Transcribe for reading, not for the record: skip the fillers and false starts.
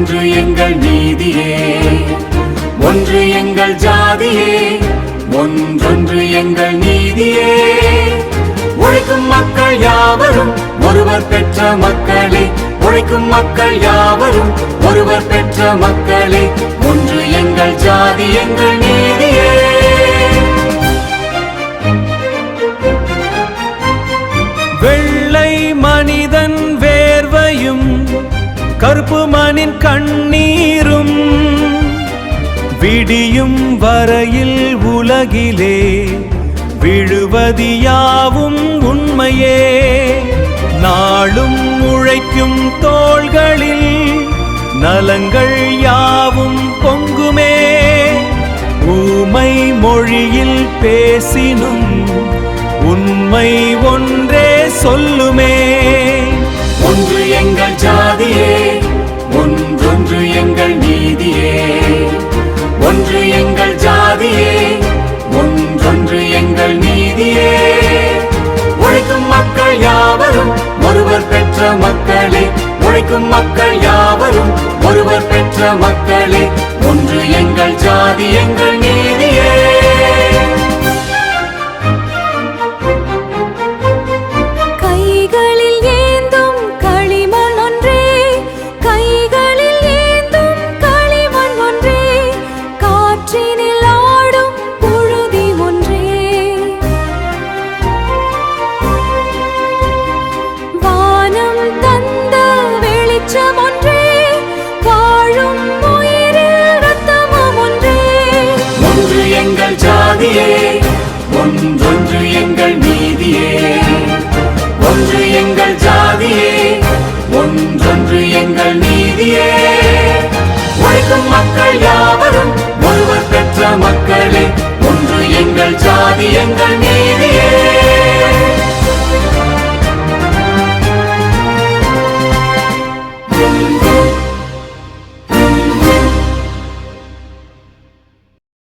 ஒன்று எங்கள் நீதியே, ஒன்று எங்கள் ஜாதியே, ஒன்றொன்று எங்கள் நீதியே. உழைக்கும் மக்கள் யாவரும் ஒருவர் பெற்ற மக்களே, உழைக்கும் மக்கள் யாவரும் ஒருவர் பெற்ற மக்களே. ஒன்று எங்கள் ஜாதி எங்கள் நீதியே. வெள்ளை மனிதன் வேர்வையும் கருப்பு மனின் கண்ணீரும் விடியும் வரையில் உலகிலே விழுவதியாவும் உண்மையே. நாளும் உழைக்கும் தோள்களில் நலங்கள் யாவும் பொங்குமே. ஊமை மொழியில் பேசினும் உண்மை ஒன்றே சொல்லுமே. ஒன்று எங்கள் ஜாதியே, ஒன்றொன்று எங்கள் நீதியே, ஒன்று எங்கள் ஜாதியே, ஒன்றொன்று எங்கள் நீதியே. உழைக்கும் மக்கள் யாவரும் ஒருவர் பெற்ற மக்களே, உழைக்கும் மக்கள் யாவரும் ஒருவர் பெற்ற மக்களே. ஒன்று எங்கள் ஜாதி எங்கள் நீதியே. ஒன்றொன்று எங்கள் நீதியே, ஒன்று எங்கள் ஜாதியே, ஒன்றொன்று எங்கள் நீதியே. உழைக்கும் மக்கள் யாவரும் ஒருவர் பெற்ற மக்களே, ஒன்று எங்கள் ஜாதி எங்கள் நீதியே.